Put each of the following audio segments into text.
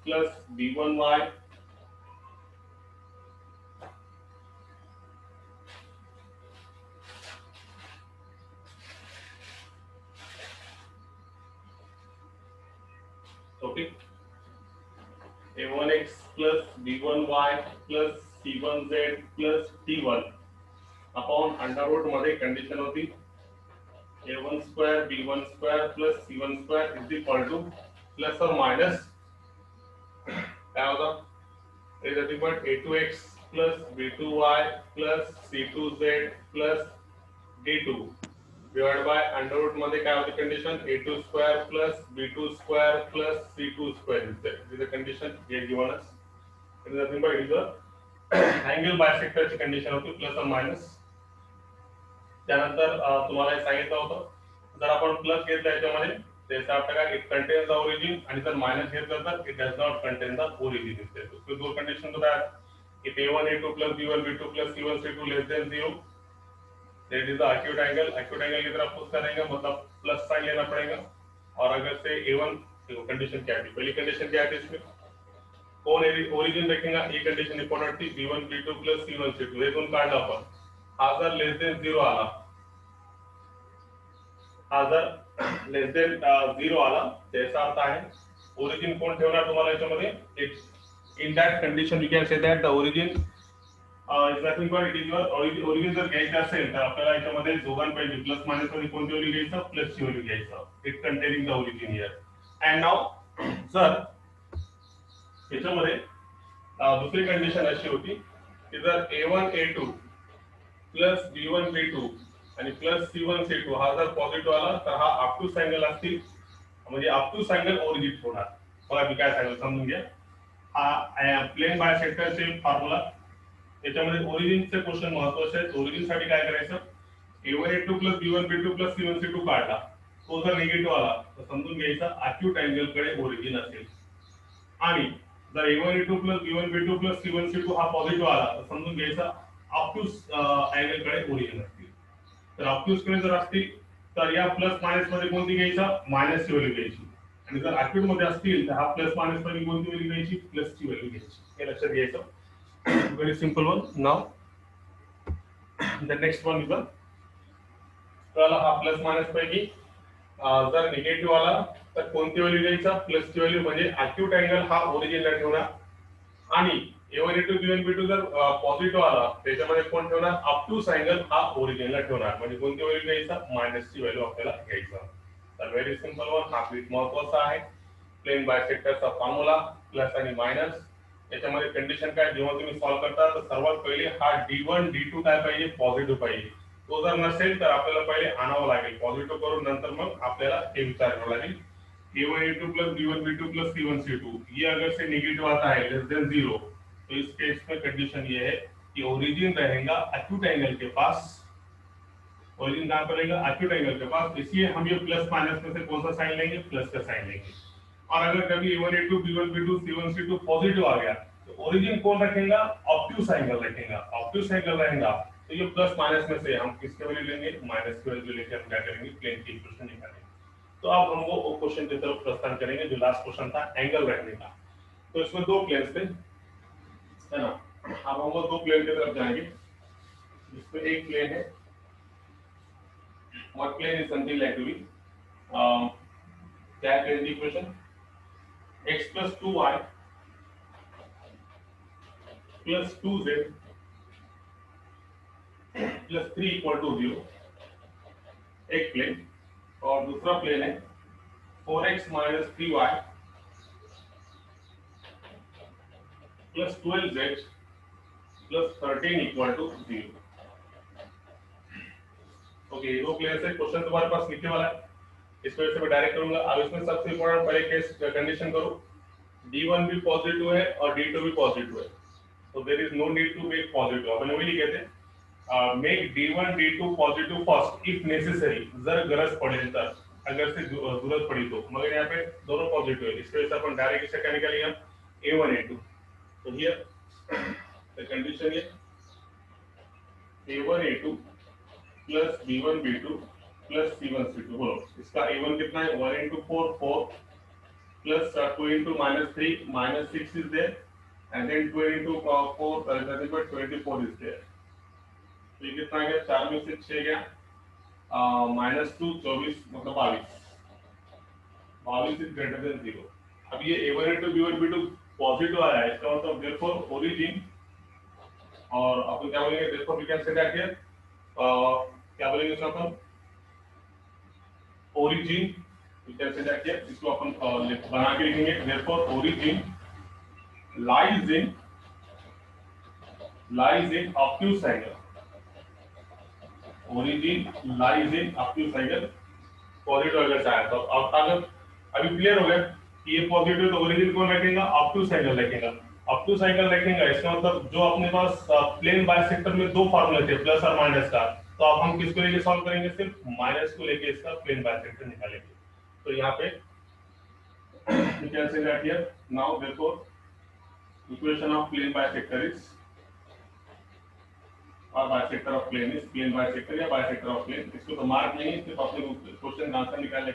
plus b1y okay a1x plus b1y plus c1z plus t1 upon under root मध्ये condition होती a1 square b1 square plus c1 square is equal to plus और minus क्या होगा is equal a2x plus b2y plus c2z plus d2 divide by under root मध्ये काय होती condition a2 square plus b2 square plus c2 square is the condition ये given as it is nothing but is the angle bisector ची condition होती plus और minus त्यानंतर तुम्हाला हे सांगितलं होतं जर आपण प्लस घेतला याच्यामध्ये त्याचा अर्थ काय इट कंटेन्स द ओरिजिन आणि जर माइनस घेतलं तर it does not content the origin instead उसके दो कंडीशन तो है if a1 a2 plus b1 b2 plus c1 c2 less than 0 that is the acute angle की तरफ पुश करेंगे मतलब प्लस साइन लेना पड़ेगा और अगर से a1 देखो कंडीशन क्या थी पहली कंडीशन क्या थी इसमें कौन ओरिजिन रखेगा ये कंडीशन इंपॉर्टेंट थी b1 b2 plus c1 c2 हे दोन काढला आपण हा जर लेस देन 0 आला हा जर लेस देन 0 आला त्याचा अर्थ आहे ओरिजिन कोण ठेवणार तुम्हाला याच्यामध्ये in that condition you can say that the origin is nothing but it is your origin जर घ्यायचं असेल तर आपल्याला याच्यामध्ये दोघांपैकी प्लस मायनस मध्ये कोणती व्हॅल्यू घ्यायचं प्लस ची व्हॅल्यू घ्यायचं it containing the origin here and now जर याच्यामध्ये दुसरी कंडिशन अशी होती की जर a1 a2 plus b1 b2 आणि प्लस c1 c2 हा जर पॉझिटिव्ह आला तर हा ऑब्ट्यूस अँगल असतील म्हणजे ऑब्ट्यूस अँगल ओरिजिन होणार बघा मी काय सांगितलं समजून घ्या हा प्लेन बायसेक्टरचे फॉर्म्युला त्याच्यामध्ये ओरिजिनचे क्वेश्चन महत्त्वाचे आहेत ओरिजिन साठी काय करायचं a1 a2 plus b1 b2 plus c1 c2 काढला तो जर निगेटिव्ह आला तर समजून घ्यायचा अक्यूट अँगल कडे ओरिजिन असेल आणि जर a1 a2 plus b1 b2 plus c1 c2 हा पॉझिटिव्ह आला तर समजून घ्यायचा ऑब्ट्यूस अँगल कडे ओरिजिन असतील तर ऑब्ट्यूस कडे जर असतील तर या प्लस मायनस मध्ये कोणती घ्यायचा मायनस ची व्हॅल्यू घ्यायची आणि जर अक्यूट मध्ये असतील तर हा प्लस मायनस मध्ये कोणती व्हॅल्यू घ्यायची प्लस ची व्हॅल्यू घ्यायची हे लक्षात घ्यायचं very simple one now the next one is तर हा प्लस मायनस पैकी जर निगेटिव्ह आला तर कोणती व्हॅल्यू घ्यायचा प्लस ची व्हॅल्यू म्हणजे अक्यूट अँगल हा ओरिजिनला ठेवणार आणि a1 a2 b1 b2 जर पॉझिटिव्ह आला त्याच्यामध्ये कोण ठेवणार ऑब्ट्यूस अँगल हा ओरिजिनला ठेवणार म्हणजे कोणती व्हॅल्यू घ्यायचा मायनस ची व्हॅल्यू आपल्याला घ्यायचा तर व्हेरी सिंपल वन हा क्विक महत्त्वाचा आहे प्लेन बायसेक्टरचा फॉर्म्युला प्लस आणि मायनस याच्यामध्ये कंडिशन काय जेव्हा तुम्ही सॉल्व्ह करता तर सर्वात पहिले हा d1 d2 काय पाहिजे पॉझिटिव्ह पाहिजे तो जर नसेल तर आपल्याला पहिले आणावं लागेल पॉझिटिव्ह करून नंतर मग आपल्याला हे विचारावं लागेल a1 a2 plus b1 b2 plus c1 c2 ये अगर से नेगेटिव आता है लेस देन 0 तो इस केस में कंडीशन ये है कि ओरिजिन रहेगा अक्यूट एंगल के पास ओरिजिन कहां पर रहेगा अक्यूट एंगल के पास इसलिए हम ये प्लस माइनस में से कौन सा साइन लेंगे प्लस का साइन लेंगे और अगर कभी a1 a2 b1 b2 c1 c2 positive आ गया तो ओरिजिन कौन रखेगा ऑब्ट्यूस एंगल रखेगा ऑब्ट्यूस एंगल रहेगा तो ये प्लस माइनस में से हम किसके वैल्यू लेंगे माइनस की वैल्यू लेकर हम क्या करेंगे प्लेन की इक्वेशन निकालेंगे तो अब हम वो क्वेश्चन की तरफ प्रस्थान करेंगे जो लास्ट क्वेश्चन था एंगल रखने का तो इसमें दो प्लेन्स थे है ना अब हम वो दो प्लेन की तरफ जाएंगे इसमें एक प्लेन है और plane is something like to be क्या है प्लेन की equation x plus 2y plus 2z plus 3 equal to 0 एक प्लेन और दूसरा प्लेन है 4x minus 3y plus 12z plus 13 equal to 0 okay दो प्लेन से क्वेश्चन तुम्हारे पास लिखने वाला है इस वजह से मैं डायरेक्ट करूंगा अब इसमें सबसे इंपॉर्टेंट पहले केस कंडीशन करो d1 भी पॉजिटिव है और d2 भी पॉजिटिव है तो there is no need to make positive अपन वही लिखे थे make d1 d2 positive first if necessary जर गरज पड़े तर अगर से जरूरत पड़ी तो मगर यहाँ पे दोनों पॉजिटिव है इस वजह से अपन डायरेक्ट इसे क्या निकालेंगे हम a1 a2 तो here the condition is a1 a2 plus b1 b2 plus c1 c2 बोलो इसका a1 कितना है 1 into 4 4 plus 2 into -3 -6 is there, and then 2 into 4 nothing but 24 is there. तो ये कितना गया, 4 में से 6 गया, -2 24 मतलब 22, 22 इज ग्रेटर देन 0। अब ये a1 into b1 b2 positive आया है, इसका मतलब therefore origin, और अपन क्या बोलेंगे, therefore we can say that here क्या बोलेंगे इसका अपन, origin we can say that here, इसको अपन बना के लिखेंगे, therefore origin lies in obtuse angle, origin lies in obtuse angle, positive अगर चाहे तो। अब अगर अभी क्लियर हो गया कि ये पॉजिटिव, तो ओरिजिन कौन रखेगा, ऑब्ट्यूज एंगल रखेगा, ऑब्ट्यूज एंगल रखेगा। इसका मतलब जो अपने पास प्लेन बाइसेक्टर में दो फार्मूले थे, प्लस और माइनस का, तो अब हम किसको लेके सॉल्व करेंगे, सिर्फ माइनस को लेके इसका प्लेन बाइसेक्टर निकालेंगे। तो यहाँ पे you can say that here now therefore equation of plane bisector is, और bisector of plane is plane bisector या बाइसेक्टर ऑफ प्लेन। इसको तो मार्क नहीं, सिर्फ अपने क्वेश्चन का आंसर निकालने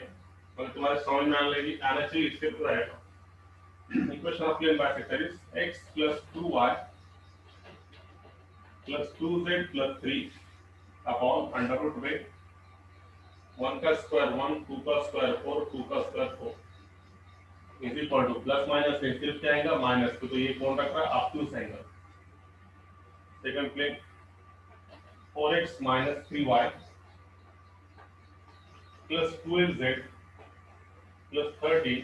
और तुम्हारे समझ में आना चाहिए, इससे पूरा है। Equation of plane bisector is x plus 2y plus 2z plus 3 upon under root में 1 का स्क्वायर 1, 2 का स्क्वायर 4, 2 का square 4 is equal to plus minus से सिर्फ क्या आएगा, माइनस। तो ये कौन रख रहा है, obtuse angle. Second plane 4x minus 3y plus 12z plus 30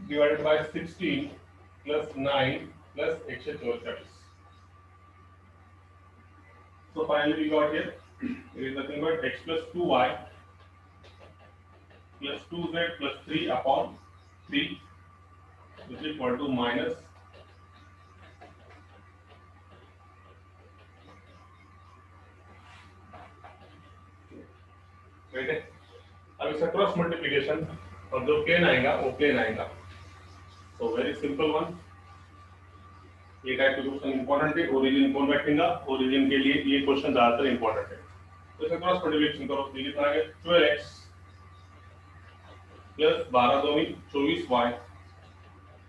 divided by 16 plus 9 plus x is 40. So finally we got here it is nothing but x plus 2y plus 2z plus 3 upon 3 which is equal to minus right है। अब इसका cross multiplication और जो plain आएगा वो plain आएगा। So very simple one, ये type के question important है। ओरिजिन कौन रखेगा, ओरिजिन के लिए ये क्वेश्चन ज्यादातर इंपॉर्टेंट है। तो इसका क्रॉस मल्टीप्लिकेशन करो, ये कितना आ गया, 12x प्लस 12 दूनी 24y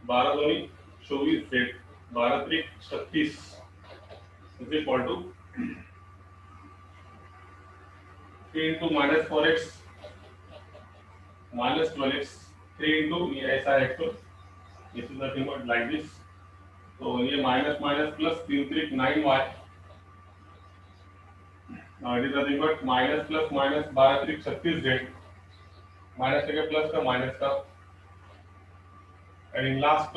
12 दूनी 24z 12 त्रिक 36 is equal to 3 into minus 4x minus 12x 3 into ये ऐसा है तो this is nothing but like this। तो ये माइनस माइनस प्लस 3 त्रिक 9y now it is nothing but minus plus minus 12 त्रिक 36z माइनस का प्लस का माइनस का and in last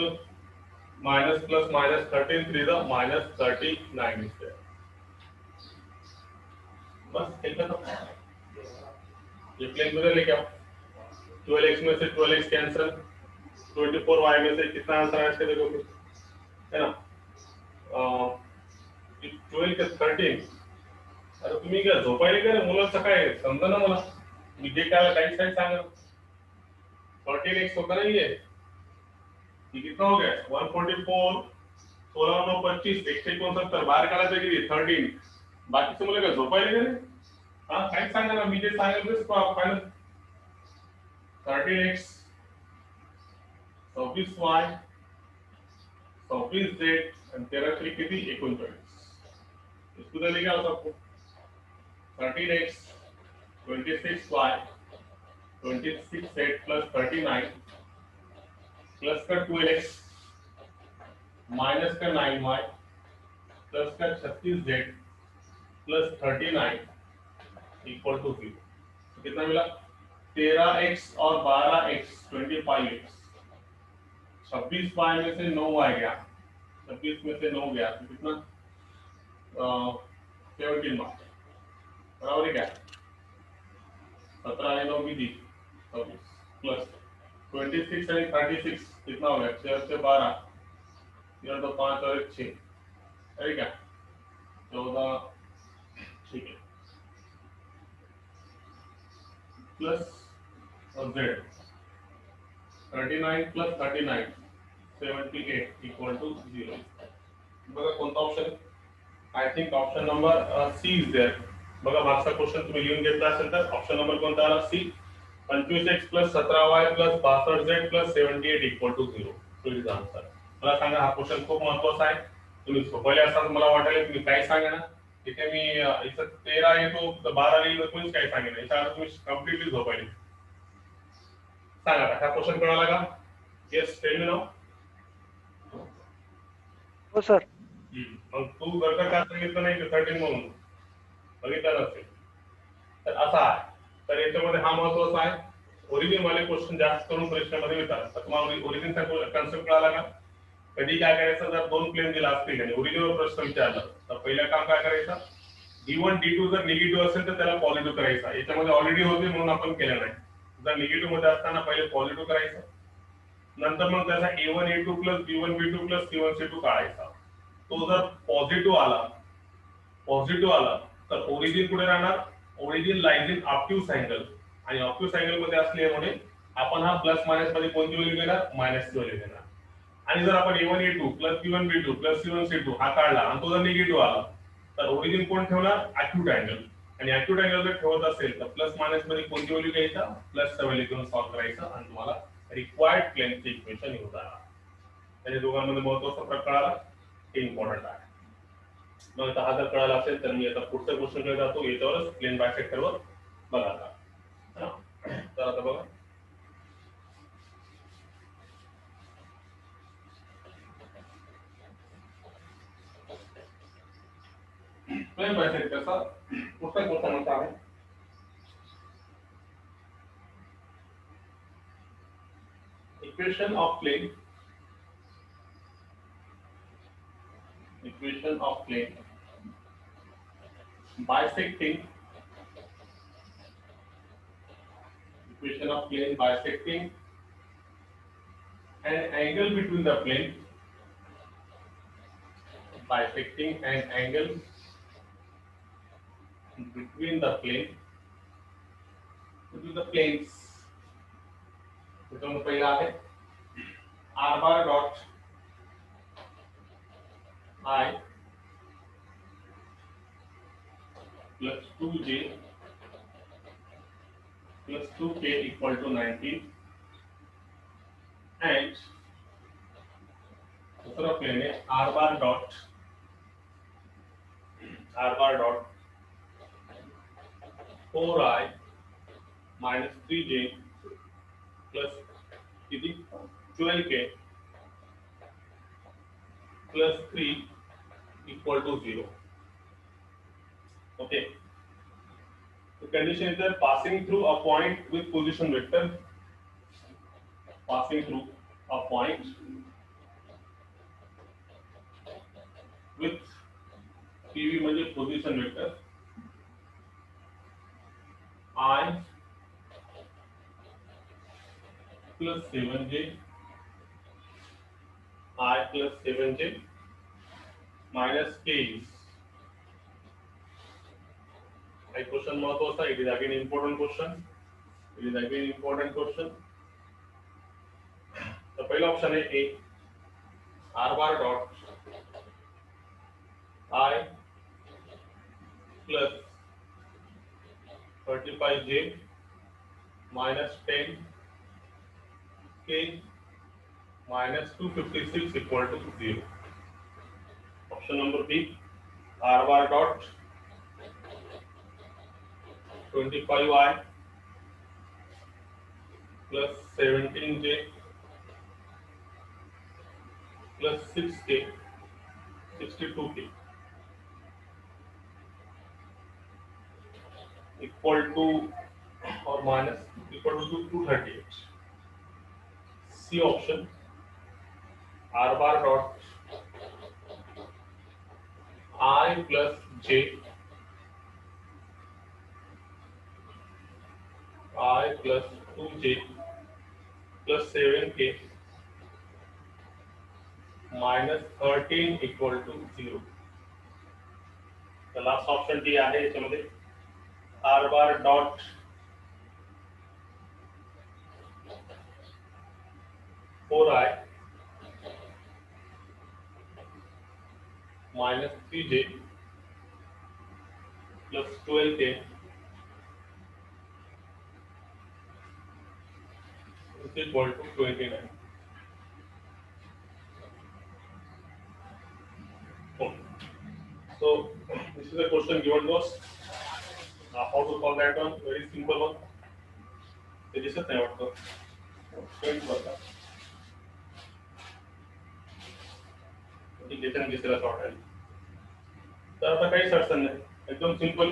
minus plus minus 13 3 the minus 39 is there। बस इतना तो ये प्लेन पूरा लेके आओ। 12x में से 12x कैंसिल, 24y में से कितना आंसर है इसका देखो है ना, 12 के 13। अरे तुम्ही क्या झोपायला का मुलांचं काय समजा ना मला, मी जे काय काही साइड सांगा 13x होता ना ये कितना हो गया 144 16 9 25 169 बाहर काढायचं किती 13, बाकीचं मुलं काय झोपायला गेले, हां काय सांगा ना, मी जे सांगितलं फायनल 13x 26y 26z आणि 13 3 किती 39। इसको चलेगा आपको 13x 26y 26z plus 39 plus का 12x माइनस का 9y प्लस का 36z प्लस 39 इक्वल टू 0। तो कितना मिला 13x और 12x 25x 26y में से 9y गया, 26 में से 9 गया तो कितना 17 मार्क्स बराबर है क्या 17 है 9 की दी 26 प्लस 26 एंड 36 कितना हो गया 6 से 12 यह तो 5 और 6 है क्या 14 ठीक है प्लस और z 39 प्लस 39 78 इक्वल टू 0। बघा कोणता option, I think option number C is there. बघा मागचा क्वेश्चन तुम्ही लिहून घेतला असेल तर ऑप्शन नंबर कोणता आला C. 25x plus 17y plus 62z plus 78 equal to 0. तो इज आन्सर. मला सांगा हा क्वेश्चन खूप महत्त्वाचा आहे. तुम्ही सोपवले असतात मला वाटेल तुम्ही काय सांगा ना. इथे मी इथं 13 येतो तर 12 लिहिलं कोणीच काय सांगेल नाही. याचा अर्थ तुम्ही कम्प्लीटली झोपायले. सांगा आता हा क्वेश्चन कळाला का? Yes tell me now. हो सर. मग तू गडकर का सांगितलं नाही 13 म्हणून बघितलं नसेल तर असा आहे. तर याच्यामध्ये हा महत्वाचा आहे. ओरिजिन वाले क्वेश्चन जास्त करून परीक्षेमध्ये येतात. तर तुम्हाला ओरिजिनचा कन्सेप्ट कळाला का? कधी काय करायचं जर दोन प्लेन दिला असतील आणि ओरिजिनवर प्रश्न विचारला तर पहिलं काम काय करायचं D1 D2 जर निगेटिव्ह असेल तर त्याला पॉझिटिव्ह करायचा. याच्यामध्ये ऑलरेडी होते म्हणून आपण केलं नाही. जर निगेटिव्ह मध्ये असताना पहिले पॉझिटिव्ह करायचं नंतर मग त्याचा A1 A2 plus B1 B2 plus C1 C2 काढायचा. तो जर पॉझिटिव्ह आला तर ओरिजिन कुठे राहणार? Origin lies in obtuse angle आणि ऑब्ट्यूस अँगल मध्ये असल्यामुळे आपण हा प्लस मायनस मध्ये कोणती व्हॅल्यू घेणार? मायनस ची व्हॅल्यू घेणार. आणि जर आपण A1 A2 plus B1 B2 plus C1 C2 हा काढला आणि तो जर निगेटिव्ह आला तर ओरिजिन कोण ठेवणार? Acute angle. आणि अॅक्यूट अँगल जर ठेवत असेल तर प्लस मायनस मध्ये कोणती व्हॅल्यू घ्यायचा? प्लस चा व्हॅल्यू घेऊन सॉल्व्ह करायचं आणि तुम्हाला रिक्वायर्ड प्लेनचे इक्वेशन येऊ जाणार. त्याच्या दोघांमध्ये महत्त्वाचा फरक कळाला हे इम्पॉर्टंट आहे. मग आता हा जर कळाला असेल तर मी आता पुढच्या क्वेश्चनकडे जातो. याच्यावरच प्लेन बायसेक्टरवर बघा आता. तर आता बघा प्लेन बायसेक्टरचा पुढचा क्वेश्चन असा आहे. Equation of plane bisecting an angle between the plane bisecting an angle between the planes. त्याच्यामध्ये पहिला आहे r bar dot I plus 2j plus 2k equal to 19 and दूसरा प्लेन है r bar dot 4i minus 3j plus 12k plus 3 equal to 0. Okay. The condition is that passing through a point with position vector. Passing through a point with PV म्हणजे position vector I plus 7j minus k is. A question महत्वाचा. It is again important question. तो पहला option है A r bar dot I plus 35j minus 10k minus 256 equal to 0. Option number B r bar dot 25i plus 17j plus 6k 62k equal to or minus equal to 238. C option r bar dot I plus j I plus 2j plus 7k minus 13 equal to 0. The last option D आहे याच्यामध्ये r bar dot four I minus 3j plus 12k equal to 29. Okay. So this is a question given to us. How to solve that one? Very simple one. ते दिसत नाही वाटतं. ठीक आहे, त्याने दिसेल असं वाटायला. तर आता काहीच अडचण नाही, एकदम सिंपल.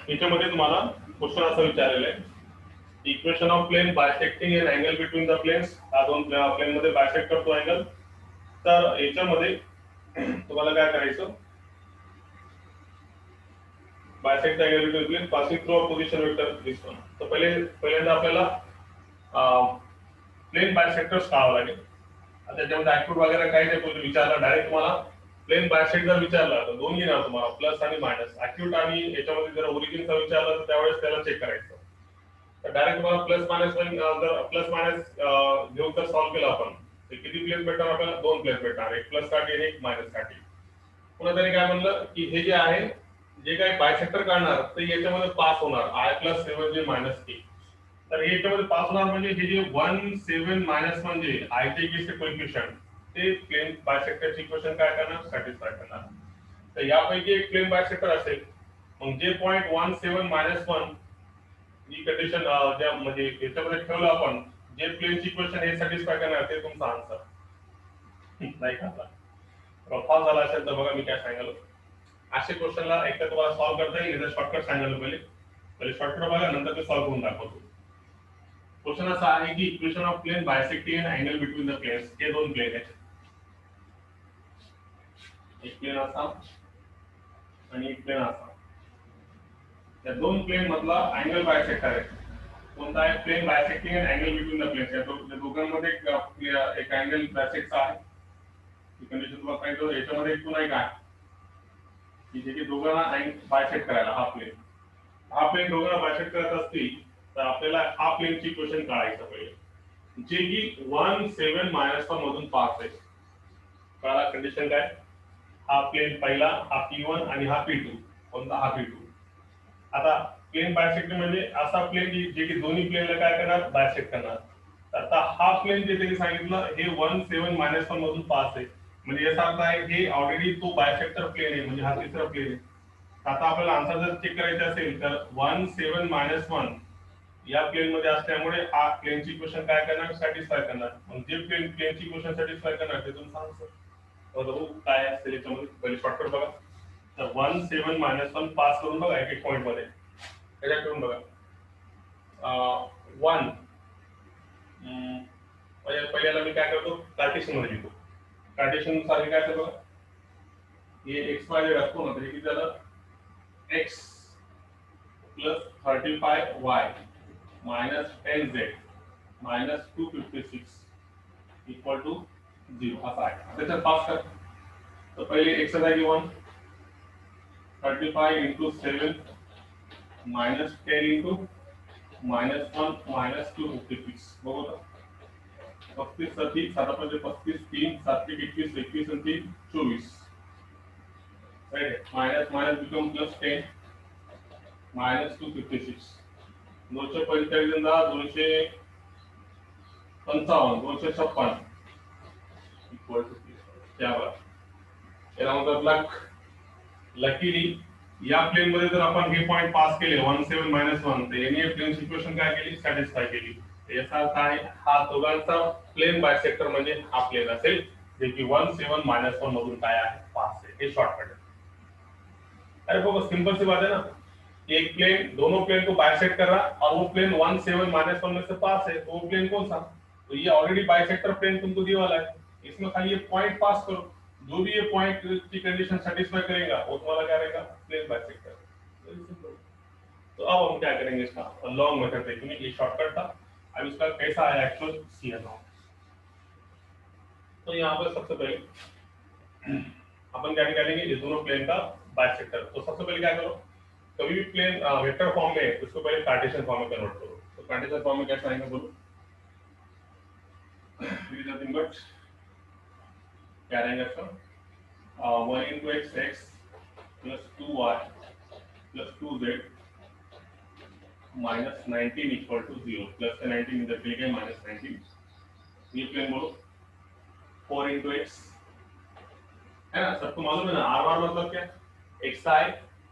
याच्यामध्ये तुम्हाला क्वेश्चन असा विचारलेला आहे, equation of plane bisecting an angle between the planes. हा दोन प्लेन मध्ये बायसेक्ट करतो अँगल. तर याच्यामध्ये तुम्हाला काय करायचं, bisect angle between plane passing through a position vector दिसतो. तर पहिल्यांदा आपल्याला प्लेन बायसेक्टर्स काढावं लागेल. त्याच्यामध्ये ऍक्यूट वगैरे काही नाही विचारला, डायरेक्ट तुम्हाला प्लेन बायसेक्ट जर विचारला तर दोन घेणार तुम्हाला, प्लस आणि मायनस. ऍक्यूट आणि याच्यामध्ये जर ओरिजिनचा विचारला तर त्यावेळेस त्याला चेक करायचं. तर डायरेक्ट तुम्हाला प्लस मायनस जर प्लस मायनस घेऊन जर सॉल्व्ह केलं आपण, तर किती प्लेस भेटणार आपल्याला? दोन प्लेस भेटणार, एक प्लस साठी आणि एक मायनस साठी. पुन्हा त्याने काय म्हणलं की हे जे आहे, जे काही बायसेक्टर काढणार तर याच्यामध्ये पास होणार आय प्लस 7 जे मायनस के. तर याच्यामध्ये पास होणार म्हणजे हे जे 1 7 मायनस म्हणजे आय चे केसचे कोएफिशिएंट ते प्लेन बायसेक्टरची इक्वेशन काय करणार? सॅटिस्फाय करणार. तर यापैकी एक प्लेन बायसेक्टर असेल, मग जे पॉइंट 1 7 मायनस 1 ही कंडिशन ज्या म्हणजे याच्यामध्ये ठेवलं आपण, जे प्लेनची इक्वेशन हे सॅटिस्फाय करणार ते तुमचा आन्सर. नाही का? पास झाला असेल तर बघा मी काय सांगितलं. अशा क्वेश्चनला एकदा तुम्हाला सॉल्व्ह करता येईल, याचा शॉर्टकट सांगायला पहिले शॉर्टकट बघा, नंतर ते सॉल्व्ह करून दाखवतो. क्वेश्चन असा आहे की equation of plane bisecting angle between the planes. हे दोन प्लेन आहेत, एक प्लेन असा आणि एक प्लेन असा. त्या दोन प्लेन मधला अँगल बायसेक्टर आहे. कोणता आहे? Plane bisecting angle between the planes. या दोघांमध्ये एक अँगल बायसेक्ट आहे. ही कंडिशन तुम्हाला सांगितलं. याच्यामध्ये एक पुन्हा एक आहे की जे की दोघांना बायसेक्ट करायला, हा प्लेन दोघांना बायसेक्ट करत असतील तर आपल्याला हा प्लेनची इक्वेशन काढायचं पहिले, जे की 1 7 मायनस 1 मधून पास आहे. कळाला कंडिशन काय? हा प्लेन पहिला, हा P1 आणि हा P2. कोणता? हा P2. आता प्लेन बायसेक्ट म्हणजे असा प्लेन जे की दोन्ही प्लेनला काय करणार? बायसेक्ट करणार. आता हा प्लेन जे त्यांनी सांगितलं हे 1 7 मायनस 1 मधून पास आहे, म्हणजे याचा अर्थ आहे हे ऑलरेडी तो बायसेक्टर प्लेन आहे, म्हणजे हा तिसरा प्लेन आहे. आता आपल्याला आन्सर जर चेक करायचा असेल तर 1 7 मायनस 1 या प्लेन मध्ये असल्यामुळे हा प्लेनची इक्वेशन काय करणार? सॅटिस्फाय करणार. मग जे प्लेनची इक्वेशन सॅटिस्फाय करणार ते तुमचं आन्सर. बघू काय असेल याच्यामध्ये. पहिले शॉर्टकट बघा. तर 1 7 मायनस 1 पास करून बघा एक एक पॉइंट मध्ये. त्याच्यात करून बघा 1 पहिल्याला मी काय करतो? कार्टेशियन मध्ये लिहितो. कार्टेशियन नुसार काय असतं बघा, हे एक्स वाय झेड असतो ना, तर हे किती झालं? X plus 35 y minus 10 z minus 256 equal to 0 असा आहे. त्याच्यात पास कर. तर पहिले एक्स जागी 1 35 into 7 minus 10 into minus 1 minus 256. बघू ना, 35 साठी 7 म्हणजे 35 3 7 21 21 आणि 3 24. Right. Minus minus become plus 10 minus 256. 245 आणि 10 255 256 इक्वल टू क्या बात. याला म्हणतात लक. लकीली या प्लेन मध्ये जर आपण हे पॉइंट पास केले 1 7 मायनस 1 तर याने प्लेनची इक्वेशन काय केली? सॅटिस्फाय केली. याचा अर्थ आहे हा दोघांचा प्लेन बायसेक्टर म्हणजे हा प्लेन असेल, जे की 1 7 मायनस 1 मधून काय आहे? पास आहे. हे शॉर्टकट आहे. अरे बाबा सिंपल सी बात है ना. एक प्लेन, दोनों प्लेन को बाइसेक्ट कर रहा और वो प्लेन 1 7 माइनस 1 में से पास है, तो वो प्लेन कौन सा? तो ये ऑलरेडी बाइसेक्टर प्लेन तुमको दिया वाला है. इसमें खाली ये पॉइंट पास करो, जो भी ये पॉइंट की कंडीशन सेटिस्फाई करेगा वो तुम्हारा क्या रहेगा? Plane bisector. Very simple. तो अब हम क्या करेंगे, इसका लॉन्ग मेथड देखेंगे. ये शॉर्टकट था, अब इसका कैसा है एक्चुअल सी है. तो यहाँ पर सबसे पहले अपन क्या निकालेंगे? ये दोनों प्लेन का बाइसेक्टर. तो सबसे पहले क्या करो, कभी भी प्लेन वेक्टर फॉर्म में है उसको पहले कार्टेशियन फॉर्म में कन्वर्ट करो. तो कार्टेशियन फॉर्म में कैसा आएगा बोलो? नथिंग बट क्या रहेगा इसका? 1 into x plus 2y plus 2z minus 19 equal to 0 plus का 19 इधर चले गए minus 19 ये प्लेन बोलो 4 into x है ना सबको मालूम है ना r बार मतलब क्या xi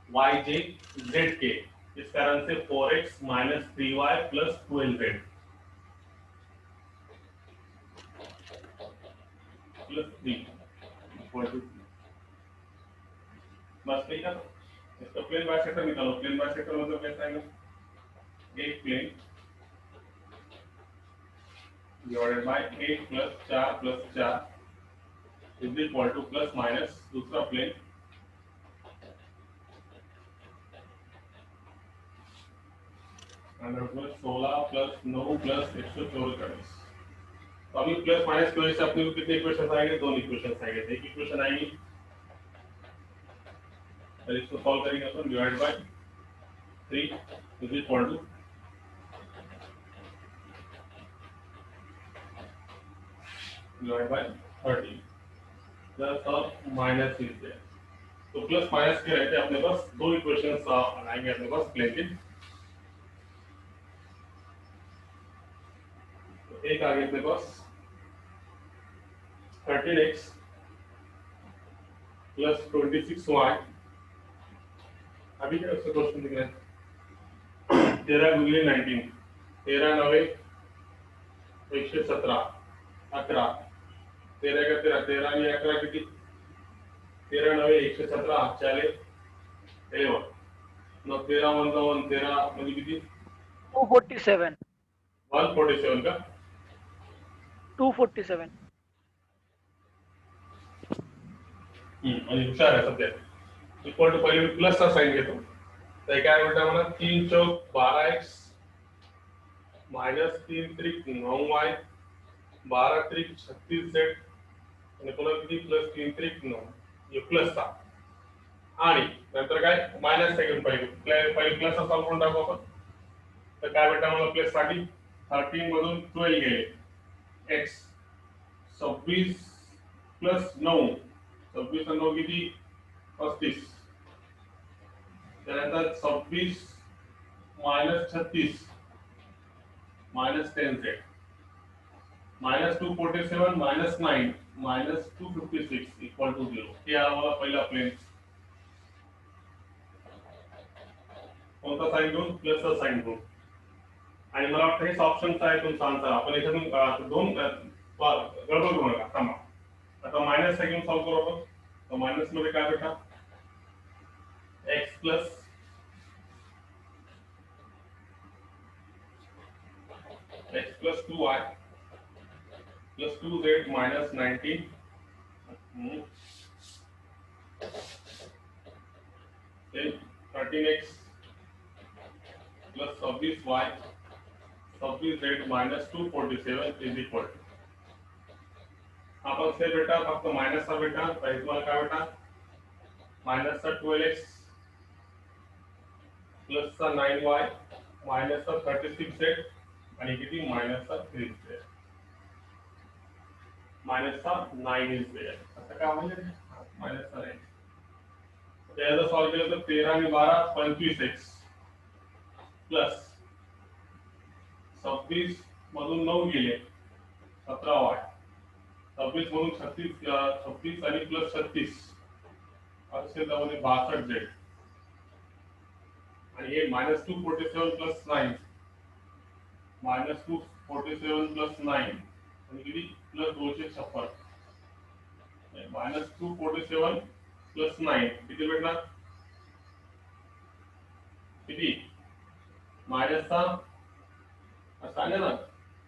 yj zk इस कारण से 4x minus 3y plus 12z plus 3 equal to बस ठीक है इसका प्लेन बाइसेक्टर निकालो प्लेन बाइसेक्टर मतलब कैसा आएगा एक plane divided by 8 plus 4 plus 4 is equal to plus minus दूसरा plane under plus 16 plus 9 plus 144 तो अभी प्लस माइनस की वजह से अपने को कितने इक्वेशन आएंगे दो इक्वेशन आएंगे एक इक्वेशन आएगी और इसको सॉल्व करेंगे अपन divide by 3 is equal to divide by 30 plus और माइनस इज देयर तो प्लस माइनस के रहते अपने पास दो इक्वेशंस आएंगे अपने पास प्लेन के तो एक आ गया अपने पास 13x प्लस 26y अभी क्या उसका क्वेश्चन दिख रहा है 13 गुणिले 19 13 9 117 11 13 का 13 13 आणि 11 किती 13 9 117 40 11 मग 13 1 13 म्हणजे किती 247 147 का 247 आणि हुशार आहे सध्या इक्वल टू पहिले प्लस चा साइन घेतो तर काय बेटा मला 3 चौक 12x माइनस 3 त्रिक 9y 12 त्रिक 36z आणि पुन्हा किती प्लस 3 त्रिक 9 हे प्लस चा आणि नंतर काय माइनस सेकंड पहिले प्लस चा सॉल्व करून टाकू आपण तर काय बेटा मला प्लस साठी 13 मधून 12 गेले x 26 प्लस 9 26 आणि 9 किती 35 त्यानंतर 26 minus 36 minus 10z minus 247 minus 9 minus 256 equal to 0 हे आम्हाला पहिला प्लेन कोणता साइन घेऊन प्लसचा साइन घेऊन आणि मला वाटतं हेच ऑप्शन्स आहे तुमचा आन्सर आपण याच्यातून दोन गडबड करू नका थांबा आता माइनस सेकंड सॉल्व करू आपण तो माइनस मध्ये काय बेटा x plus x plus 2y plus 2z minus 19 then 13x plus 26y 26z minus 247 is equal to आपण से बेटा फक्त माइनस चा बेटा पहिले तुम्हाला काय बेटा माइनस चा 12x प्लस चा 9y माइनस चा 36z आणि किती माइनस चा 3z माइनस चा 9 इज देयर आता काय म्हणजे माइनस चा 9 त्याला सॉल्व केलं तर 13 आणि 12 25x प्लस 26 मधून 9 गेले 17y 26 मधून 36 आणि प्लस 36 असेल त्यामध्ये 62z आणि हे माइनस 247 प्लस 9 माइनस 247 प्लस 9 आणि किती प्लस 256 माइनस 247 प्लस 9 किती भेटणार किती माइनसचा सांगा ना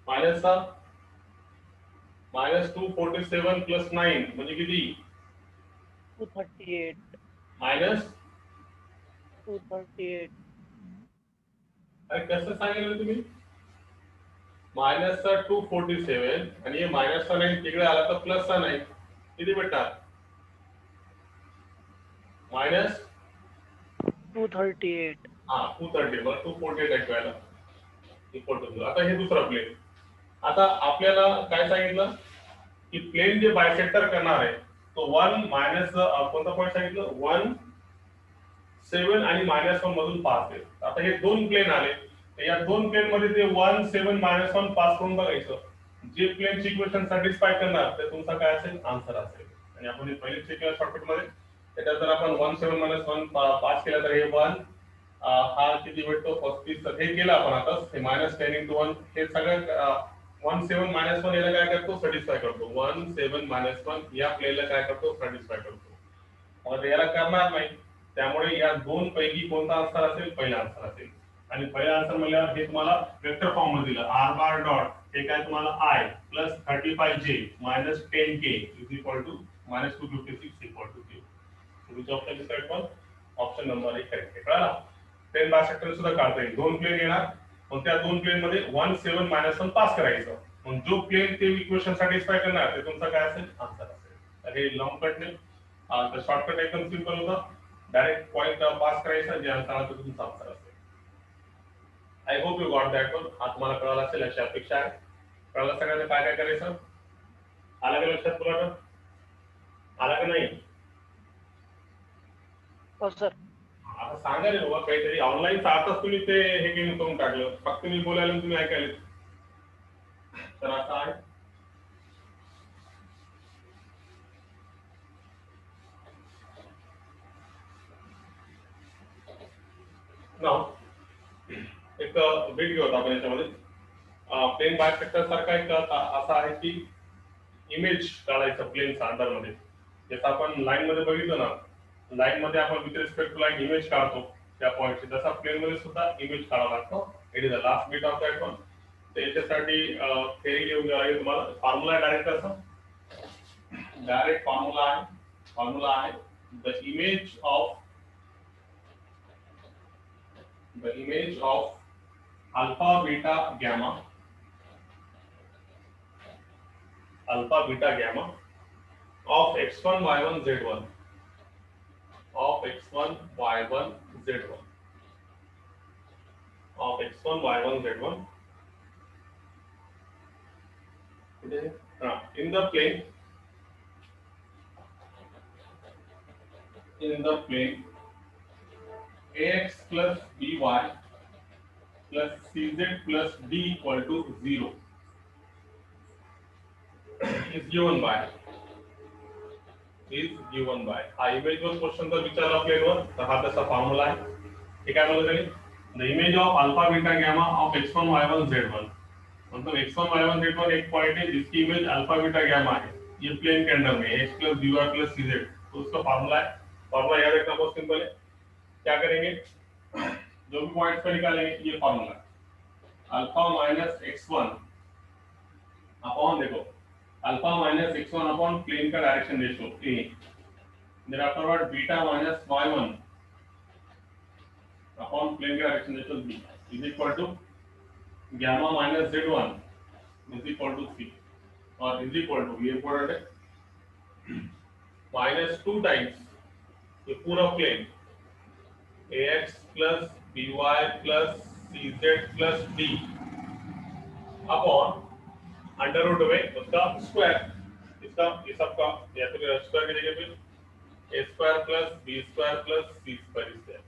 माइनसचा माइनस 247 प्लस 9 म्हणजे किती 238 माइनस 238 अरे कसं सांगितलं तुम्ही माइनसचा 247 आणि हे माइनसचा 9 तिकडे आला तर प्लसचा 9 किती भेटणार माइनस 238 हा 230 बरं 248 ऐकवायला इक्वल टू आता हे दुसरा प्लेन आता आपल्याला काय सांगितलं की प्लेन जे बायसेक्टर करणार आहे तो 1 मायनस कोणता पॉइंट सांगितलं 1 7 आणि -1 मधून पास आहे आता हे दोन प्लेन आले तर या दोन प्लेन मध्ये ते 1 7 -1 पास करून बघायचं. जे प्लेनची इक्वेशन सॅटिस्फाय करणार ते तुमचा काय असेल आन्सर असेल. आणि आपण हे पहिले चेक केलं शॉर्टकट मध्ये. त्याच्यात जर आपण 1 7 -1 पास केला तर हे 1 हा किती भेटतो 35. तर हे केलं आपण आता हे -10 × 1 हे सगळं 1 7 -1 याला काय करतो सॅटिस्फाय करतो. 1 7 -1 या प्लेनला काय करतो सॅटिस्फाय करतो. मग याला करणार नाही. त्यामुळे या दोन पैकी कोणता आन्सर असेल पहिला आन्सर असेल. आणि पहिला आन्सर म्हणल्यावर हे तुम्हाला वेक्टर फॉर्म मध्ये दिलं r बार डॉट हे काय तुम्हाला I plus 35j minus 10k is equal to minus 256 equal to 0. तुमचा option is correct one. Option number 1 correct आहे. कळला? प्लेन बायसेक्टर सुद्धा काढता येईल. दोन प्लेन येणार मग त्या दोन प्लेन मध्ये 1 7 -1 पास करायचं. मग जो प्लेन ते इक्वेशन सॅटिस्फाय करणार ते तुमचा काय असेल आन्सर असेल. तर हे लॉंग कट ने तर शॉर्टकट एकदम सिंपल होता. डायरेक्ट पॉइंट पास करायचा जे आन्सर आला तो तुमचा आन्सर असेल. I hope you got that one. हा तुम्हाला कळाला असेल अशी अपेक्षा आहे. कळलं सगळ्यांना काय काय करायचं? आला का लक्षात तुला? आला का नाही? हो सर. आता सांगा रे बाबा काहीतरी ऑनलाईन आताच तुम्ही ते हे गेम करून टाकलं. फक्त मी बोलायला तुम्ही ऐकायला. तर असं आहे. एक बीट घेऊ आपण याच्यामध्ये. प्लेन बायसेक्टर सारखा एक असा आहे की इमेज काढायचं प्लेनचा अंडरमध्ये. जसं आपण लाईन मध्ये बघितलं ना, लाईन मध्ये आपण with respect to line image काढतो त्या पॉईंटची. तसा प्लेन मध्ये सुद्धा इमेज काढावा लागतो. It is the last bit of that one. तर याच्यासाठी थेरी लिहून घ्यावी लागेल तुम्हाला. फॉर्म्युला डायरेक्ट असं डायरेक्ट फॉर्म्युला आहे the image of alpha beta gamma of x1 y1 z1 of x1 y1 z1 of x1 y1 z1 in the plane ax plus by plus cz plus d equal to 0 is given by हा image वर question तर विचारला प्लेनवर. तर हा तसा formula आहे. हे काय म्हणलं त्यांनी? The image of alpha beta gamma of x1 y1 z1 मतलब x1 y1 z1 एक पॉइंट है जिसकी इमेज अल्फा बीटा गैमा है. ये प्लेन के अंदर में x plus by plus cz. तो उसका फॉर्मूला है. फॉर्मूला याद रखना बहुत सिंपल है. क्या करेंगे? जो भी पॉइंट्स पे निकालेंगे ये formula alpha minus x1 upon देखो alpha minus x1 upon plane का direction ratio a. Then afterward beta minus y1 upon plane का direction ratio b is equal to gamma minus z1 is equal to c और is equal to ये important है minus 2 times ये पूरा plane ax plus by plus cz plus d upon under root में उसका square. इसका ये सबका या फिर स्क्वायर की जगह पे a square plus b square plus c square is there.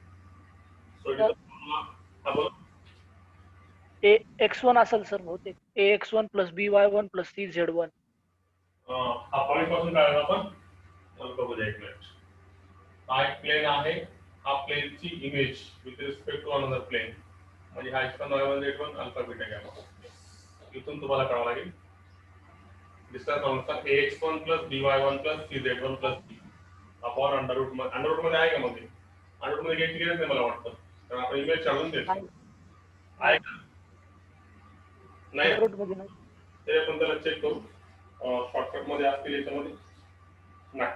So it is the formula. अब बोलो ax1 असेल सर बहुतेक ax1 plus by1 plus cz1. हा पॉइंट पासून काय आपण मला बघू द्या एक मिनिट. हा एक प्लेन आहे. हा प्लेनची image with respect to another plane म्हणजे हा x1 y1 z1 alpha beta gamma. इथून तुम्हाला कळावं लागेल distance formula ax1 plus by1 plus cz1 plus d upon under root मध्ये आहे का मग ते अंडर रूट मध्ये घ्यायची गरज नाही मला वाटतं. तर आपण इमेज काढून देतो आहे का नाही रूट मध्ये नाही. ते आपण त्याला चेक करू शॉर्टकट मध्ये असतील याच्यामध्ये नाही.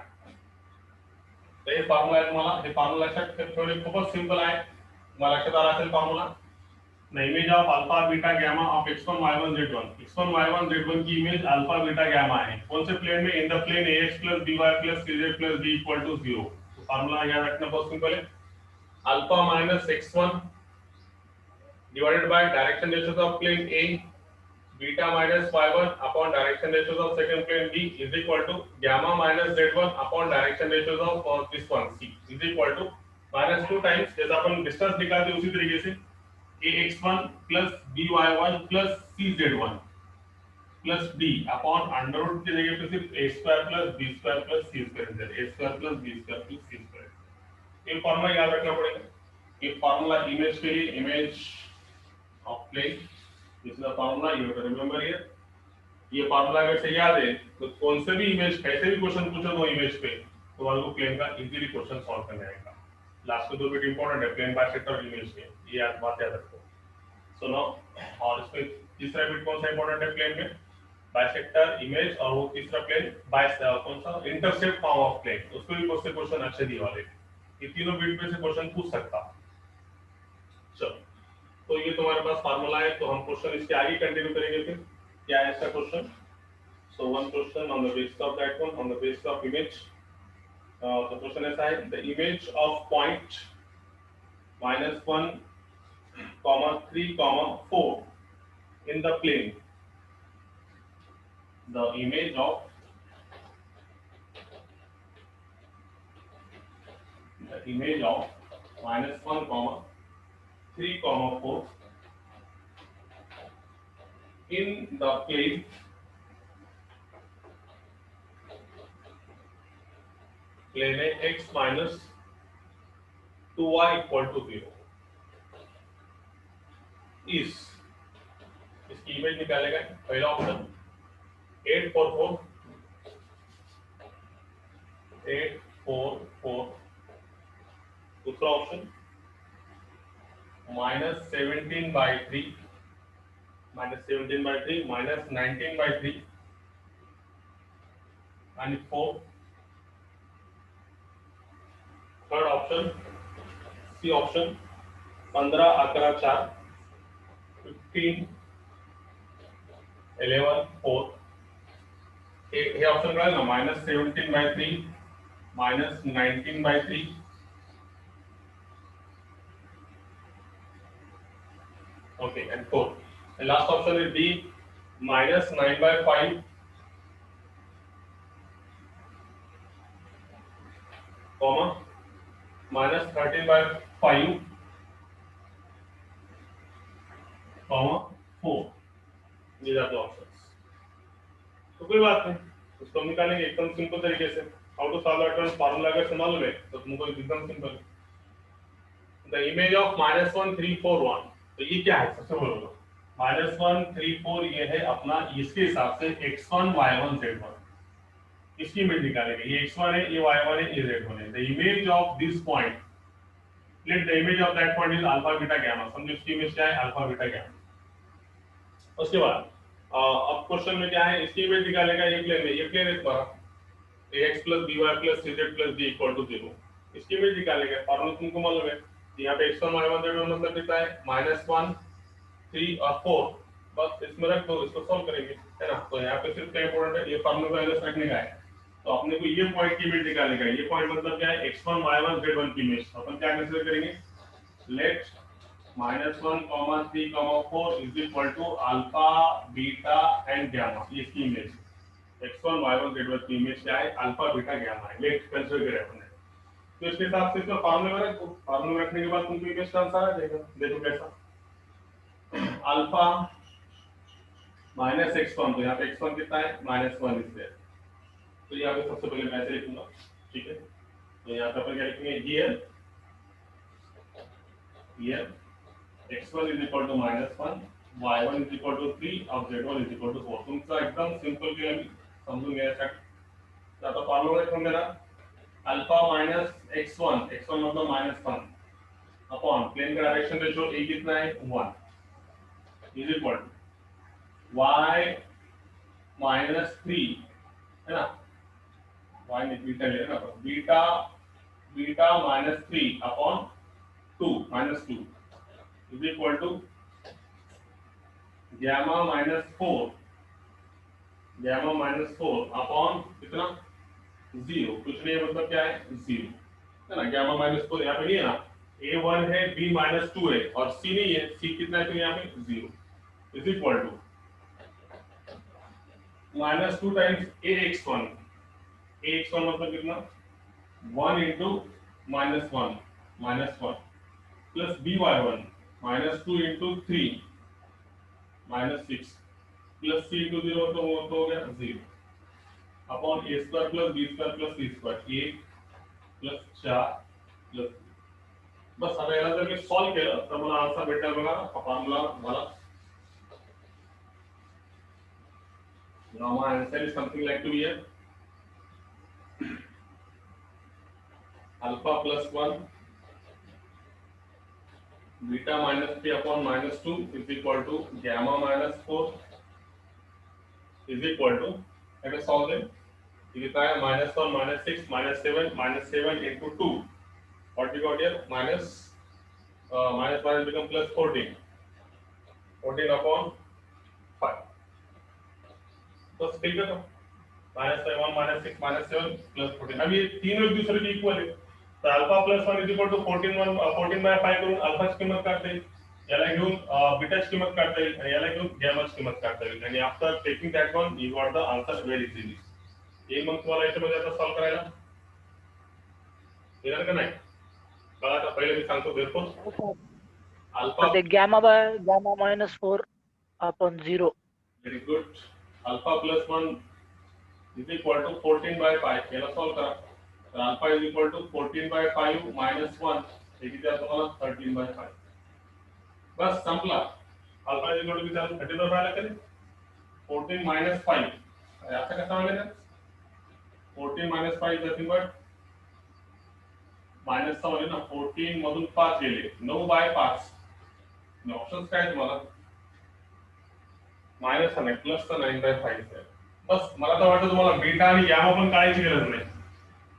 तर हे फॉर्म्युला आहे तुम्हाला. हे फॉर्म्युला लक्षात ठेवणे खूपच सिंपल आहे. तुम्हाला लक्षात आला असेल formula. The image of alpha beta gamma of x1 y1 z1 x1 y1 z1 की इमेज अल्फा बीटा गैमा है. कौन से प्लेन में? In the plane ax plus by plus cz plus d equal to 0. तो formula याद रखना बहुत simple है. Alpha minus x1 divided by direction ratios of plane a beta minus y1 upon direction ratios of second plane b is equal to gamma minus z1 upon direction ratios of this one c is equal to -2 times. जैसा अपन distance निकालते उसी तरीके से ax1 plus by1 plus cz1 plus D upon under root की जगह पे सिर्फ A square plus B square plus C square इधर A square plus B square plus C square. ये फॉर्मूला याद रखना पड़ेगा। ये फॉर्मूला इमेज के लिए, image of plane, this is the formula you have to remember here. ये formula अगर से याद है तो कौन से भी इमेज, कैसे भी क्वेश्चन पूछो दो इमेज पे, तो तुम्हारे को प्लेन का इजीली क्वेश्चन सॉल्व करने आएगा। लास्ट के दो बिट इंपॉर्टेंट है, प्लेन बाइसेक्टर और इमेज के, ये बात याद रखो। सो नाउ और इसमें तीसरा बिट कौन सा इंपॉर्टेंट है प्लेन में, बाइसेक्टर, इमेज, और वो तीसरा प्लेन कौन सा, इंटरसेप्ट फॉर्म ऑफ प्लेन, उस पे भी क्वेश्चन अच्छे दिए वाले। ये तीनों बिट पे से क्वेश्चन पूछ सकता। चलो, तो ये तुम्हारे पास फार्मूला है, तो हम क्वेश्चन इसके आगे कंटिन्यू करेंगे। फिर क्या है इसका question? So one question on the basis of that one, on the basis of image. तो क्वेश्चन ऐसा है, the image of point -1, 3, 4 in the plane, the image of -1, 3, 4 in the plane है x minus 2y equal to 0 इस इसकी image निकालेगा। पहला option 8, 4, 4 8, 4, 4। दूसरा option -17/3 -17/3 -19/3 and 4। Third option C option 15, 11, 4 15, 11, 4। हे option कळलं ना, -17/3 -19/3 okay and 4 and last option is D -9/5 comma -13/5 comma 4। these are the options। तो कोई बात नहीं, उसको हम निकालेंगे एकदम सिंपल तरीके से। How to solve that one, formula अगर से मालूम है तो तुमको एकदम सिंपल। द इमेज ऑफ -1, 3, 4, 1, तो ये क्या है सबसे बोलो। -1, 3, 4 ये है अपना, इसके हिसाब से x1, y1, z1, इसकी इमेज निकालेंगे। ये x1 है, ये y1 है, ये z1 है। The image of this point, let the image of that point is alpha beta gamma. समझो इसकी इमेज क्या है, अल्फा बीटा गामा। उसके बाद अब क्वेश्चन में क्या है, इसकी इमेज निकालेगा। ये प्लेन में, ये प्लेन है तुम्हारा ax plus by plus cz plus d equal to 0, इसकी इमेज निकालेंगे। फॉर्मूला तुमको मालूम है, यहाँ पे x1, y1, z1 मतलब कितना है, -1, 3 और 4। बस इसमें रख दो, इसको सॉल्व करेंगे, है ना। तो यहाँ पे सिर्फ क्या इंपॉर्टेंट है, ये फॉर्मूला पहले से रखने का है। तो अपने को ये पॉइंट की इमेज निकालेगा। ये पॉइंट मतलब क्या है, x1, y1, z1 की इमेज। अपन क्या कंसीडर करेंगे, let -1, 3, 4 is equal to alpha, beta and gamma. ये इसकी इमेज x1, y1, z1 की इमेज क्या है, अल्फा, बीटा, गामा है। लेट कंसीडर करें अपने। तो इसके हिसाब से इसका फार्मूला रखो। फार्मूला रखने के बाद तुमको इमेज का आंसर आ जाएगा। देखो कैसा, अल्फा -x1, तो यहाँ पे x1 कितना है, -1 इसलिए। तो यहाँ पे सबसे पहले मैं ऐसे लिखूंगा, ठीक है। तो यहाँ पे अपन क्या लिखेंगे, here x1 is equal to -1, y1 is equal to 3 और z1 is equal to 4। तुमचा एकदम सिंपल के लिए समझून घ्यायचा। तर आता फॉर्म्युला लिखून देना, अल्फा माइनस x1, x1 मतलब -1 अपॉन प्लेन का डायरेक्शन रेशियो a कितना है, 1 इज इक्वल टू y -3, है ना, y ने बीटा ले लेना, beta -3 upon 2 -2 is equal to gamma -4 upon कितना, 0। कुछ नहीं है, मतलब क्या है, 0, है ना। गामा -4 यहाँ पे नहीं है ना, a1 है, b -2 है और c नहीं है। c कितना है, तो यहाँ पे 0 is equal to -2 times ax1 मतलब कितना, 1 into -1 plus by1 -2 into 3 -6 plus c into 0 तो वो तो हो गया 0 upon a square plus b square plus c square 1 plus 4 plus बस आता याला जर मी सॉल्व केलं तर मला आन्सर भेटेल बघा फॉर्म्युला मला now my answer is something like to be here alpha plus 1 beta minus 3 upon minus 2 is equal to gamma minus 4 is equal to let us solve it. ये कितना है -1 -6 -7 into 2 what we got here minus become plus 14 upon 5 तो still करो -1 -6 -7 plus 14 अब ये तीनों एक दूसरे के इक्वल है तो alpha plus 1 is equal to 14/5 करून अल्फाची किंमत काढता येईल याला घेऊन बीटाची किंमत काढता येईल आणि याला घेऊन गॅमाची किंमत काढता येईल आणि after taking that one you got the answer very easily हे मग तुम्हाला याच्यामध्ये आता सॉल्व करायला येणार का नाही बघा आता पहिले मी सांगतो देतो अल्फा ते gamma -4 upon 0 very good alpha plus 1 is equal to 14/5 याला सॉल्व करा तर alpha is equal to 14/5 minus 1 हे किती आहे तुम्हाला 13/5 बस संपला अल्फा is equal to किती आहे 13/5 आला कधी 14 minus 5 आता कसं आलं ना 14 minus 5 is nothing but minus चा म्हणजे ना 14 मधून 5 गेले 9/5 ऑप्शन्स काय तुम्हाला मायनस आणि प्लस चा 9/5 आहे बस मला तर वाटतं तुम्हाला बीटा आणि गॅमा पण काढायची गरज नाही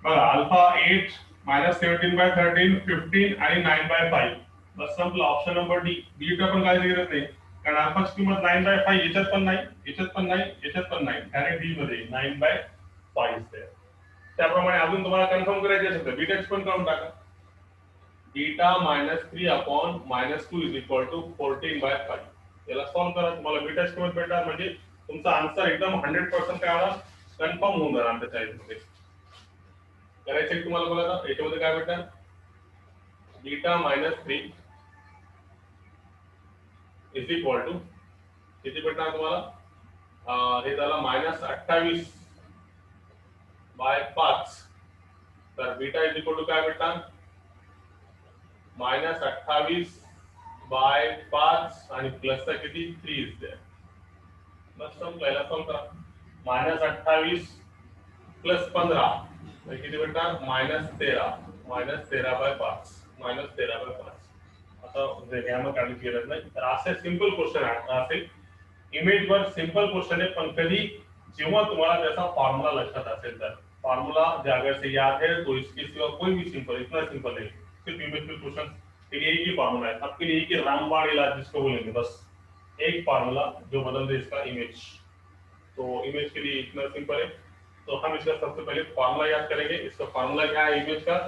बघा अल्फा 8 -17/13 15 आणि 9/5 बस संपला ऑप्शन नंबर डी बीटा पण काढायची गरज नाही कारण अल्फाची किंमत 9/5 याच्यात पण नाही याच्यात पण नाही याच्यात पण नाही डायरेक्ट डी मध्ये 9/5 आहे त्याप्रमाणे अजून तुम्हाला कन्फर्म करायचे असेल तर बीटाच पण काढून टाका beta -3 upon -2 is equal to 14/5 याला सॉल्व करा तुम्हाला बीटाची किंमत भेटणार म्हणजे तुमचा आन्सर एकदम 100% काय होणार कन्फर्म होऊन जाणार त्या चाळीसमध्ये करायचं तुम्हाला बघा आता याच्यामध्ये काय भेटणार बीटा -3 इज इक्वल टू किती भेटणार तुम्हाला हे झालं -28/5 तर बीटा इज इक्वल टू काय भेटणार -28/5 आणि प्लसचा किती 3 इज देअर बस संपला सॉल्व करा -28 प्लस 15 म्हणजे किती भेटणार -13/5 आता गॅमा काढायची गरज नाही तर असे सिंपल क्वेश्चन असेल इमेज वर सिंपल क्वेश्चन है पण कधी जेव्हा तुम्हाला त्याचा फॉर्मूला लक्षात असेल तर फॉर्मूला अगर से याद है तो इसके सिवा कोई भी सिंपल इतना सिंपल है सिर्फ इमेज में क्वेश्चन के लिए एक ही फॉर्मूला है आपके लिए एक ही रामबाण इलाज जिसको बोलेंगे बस एक फॉर्मूला जो बदल दे इसका इमेज तो इमेज के लिए इतना सिंपल है तो हम इसका सबसे पहले फॉर्मूला याद करेंगे इसका फॉर्मूला क्या है इमेज का